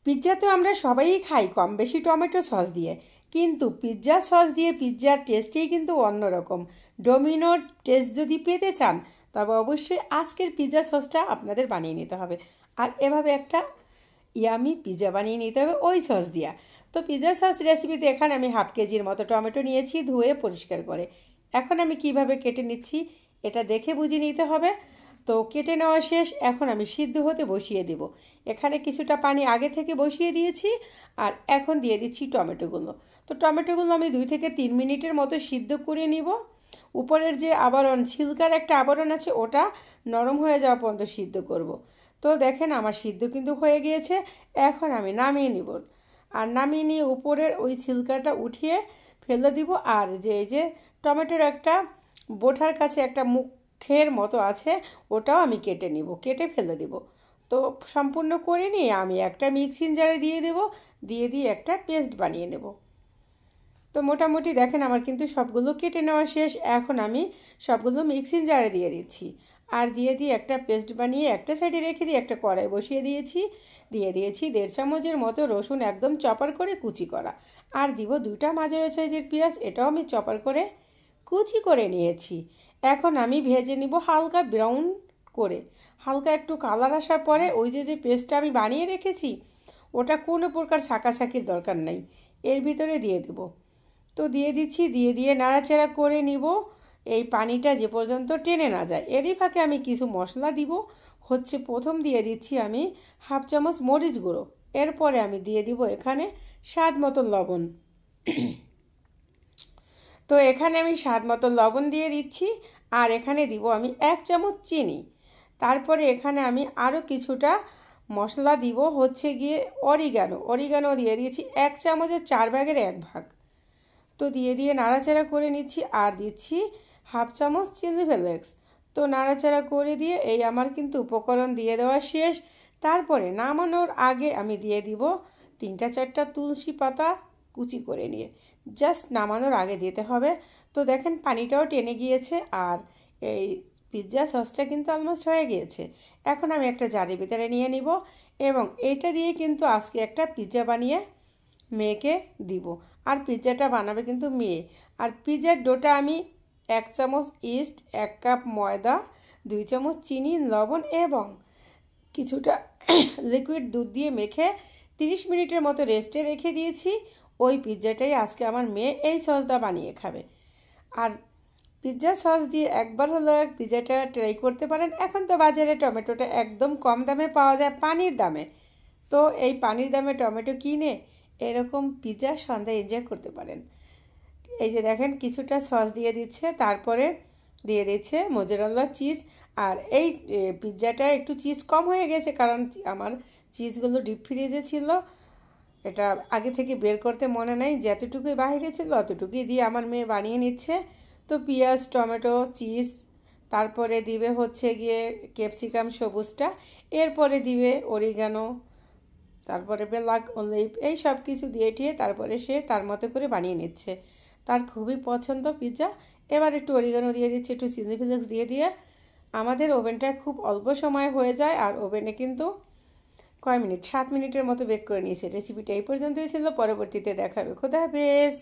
Pizza তো আমরা সবাই খাই কম বেশি টমেটো সস দিয়ে, কিন্তু পিৎজা সস দিয়ে পিৎজার টেস্টেই কিন্তু অন্যরকম। ডোমিনোর টেস্ট যদি পেতে চান তবে অবশ্যই আজকের পিৎজা সসটা আপনাদের বানিয়ে নিতে হবে। আর এভাবে একটা ইয়ামি পিৎজা বানিয়ে নিতে হবে ওই সস দিয়া। তো পিৎজা সস রেসিপিতে এখানে আমি 1/2 কেজির মতো টমেটো নিয়েছি ধুয়ে পরিষ্কার করে। এখন আমি কিভাবে কেটে নিচ্ছি এটা দেখে বুঝে নিতে হবে। তো কেটে নেওয়া শেষ, এখন আমি সিদ্ধ হতে বসিয়ে দেব। এখানে কিছুটা পানি আগে থেকে বসিয়ে দিয়েছি আর এখন দিয়ে দিচ্ছি টমেটোগুলো। তো টমেটোগুলো আমি 2 থেকে 3 মিনিটের মতো সিদ্ধ করে নিব। উপরের যে আবরণ, ছিলকার একটা আবরণ আছে, ওটা নরম হয়ে যাওয়া পর্যন্ত সিদ্ধ করব। তো দেখেন আমার সিদ্ধ কিন্তু হয়ে গিয়েছে। এখন আমি নামিয়ে নিব, আর নামিয়ে নিয়ে উপরের ওই ছিলকাটা উঠিয়ে ফেলে দিব। আর এই যে টমেটোর একটা বোটার কাছে একটা মুখের মতো আছে, ওটাও আমি কেটে নিব, কেটে ফেলে দিব। তো সম্পূর্ণ করে নিয়ে আমি একটা মিক্সিং জারে দিয়ে দেব, দিয়ে একটা পেস্ট বানিয়ে নেব। তো মোটামুটি দেখেন আমার কিন্তু সবগুলো কেটে নেওয়া শেষ। এখন আমি সবগুলো মিক্সিং জারে দিয়ে দিচ্ছি, আর দিয়ে একটা পেস্ট বানিয়ে একটা সাইডে রেখে দিয়ে একটা কড়াই বসিয়ে দিয়েছি। দিয়ে দিয়েছি 1.5 চামচের মতো রসুন একদম চপার করে কুচি করা, আর দিব 2টা মাঝারি সাইজের পেঁয়াজ, এটাও আমি চপার করে কুচি করে নিয়েছি। এখন আমি ভেজে নিব হালকা ব্রাউন করে। হালকা একটু কালার আসার পরে ওই যে পেস্টটা আমি বানিয়ে রেখেছি, ওটা কোনো প্রকার ছাকাছাকির দরকার নেই, এর ভিতরে দিয়ে দেব। তো দিয়ে দিচ্ছি, দিয়ে নাড়াচাড়া করে নিব এই পানিটা যে পর্যন্ত টেনে না যায়। এরই ফাঁকে আমি কিছু মশলা দিব। প্রথম দিয়ে দিচ্ছি আমি 1/2 চামচ মরিচ গুঁড়ো, এরপরে আমি দিয়ে দিব এখানে স্বাদ মতো লবণ। তো এখানে আমি স্বাদ মতো লবণ দিয়ে দিচ্ছি, আর এখানে দিব আমি 1 চামচ চিনি। তারপরে এখানে আমি আরও কিছুটা মশলা দিব, গিয়ে অরিগানো দিয়ে দিয়েছি 1 চামচের 4 ভাগের 1 ভাগ। তো দিয়ে নাড়াচাড়া করে নিচ্ছি, আর দিচ্ছি 1/2 চামচ চিলি ফ্লেক্স। তো নাড়াচাড়া করে দিয়ে এই আমার কিন্তু উপকরণ দিয়ে দেওয়া শেষ। তারপরে নামানোর আগে আমি দিয়ে দিব 3-4টা তুলসী পাতা কুচি করে নিয়ে, জাস্ট নামানোর আগে দিতে হবে। তো দেখেন পানিটাও টেনে গিয়েছে, আর এই পিৎজা সসটা কিন্তু অলমোস্ট হয়ে গিয়েছে। এখন আমি একটা জারের ভিতরে নিয়ে নিব, এবং এইটা দিয়ে কিন্তু আজকে একটা পিৎজা বানিয়ে মেয়েকে দিব। আর পিৎজাটা বানাবে কিন্তু মেয়ে। আর পিৎজার ডোটা আমি 1 চামচ ইস্ট, 1 কাপ ময়দা, 2 চামচ চিনি, লবণ এবং কিছুটা লিকুইড দুধ দিয়ে মেখে 30 মিনিটের মতো রেস্টে রেখে দিয়েছি। ওই পিৎজাটাই আজকে আমার মেয়ে এই সসটা বানিয়ে খাবে। আর পিৎজা সস দিয়ে একবার হলো পিৎজাটা ট্রাই করতে পারেন। এখন তো বাজারে টমেটোটা একদম কম দামে পাওয়া যায়, পানির দামে। তো এই পানির দামে টমেটো কিনে এরকম পিৎজা সন্ধ্যায় এনজয় করতে পারেন। এই যে দেখেন কিছুটা সস দিয়ে দিচ্ছে, তারপরে দিয়ে দিচ্ছে মোজারেলা চিজ। আর এই পিৎজাটা একটু চিজ কম হয়ে গেছে, কারণ আমার চিজগুলো ডিপ ফ্রিজে ছিল, এটা আগে থেকে বের করতে মনে নাই। যতটুকুই বাইরে ছিল অতটুকুই দিয়ে আমার মেয়ে বানিয়ে নিচ্ছে। তো পেঁয়াজ, টমেটো, চিজ, তারপরে দিবে গিয়ে ক্যাপসিকাম সবুজটা, এরপরে দিবে অরিগানো, তারপরে ব্ল্যাক অলিভ, এই সব কিছু দিয়ে টিয়ে তারপরে সে তার মতো করে বানিয়ে নিচ্ছে। তার খুবই পছন্দ পিৎজা। এবার একটু অরিগানো দিয়ে দিচ্ছে, একটু চিলি ফ্লেক্স দিয়ে আমাদের ওভেনটা খুব অল্প সময় হয়ে যায়। আর ওভেনে কিন্তু কয় মিনিট, 7 মিনিটের মতো বেক করে নিয়েছে। রেসিপিটা এই পর্যন্তই ছিল, পরবর্তীতে দেখাবে। খোদা হাফেজ।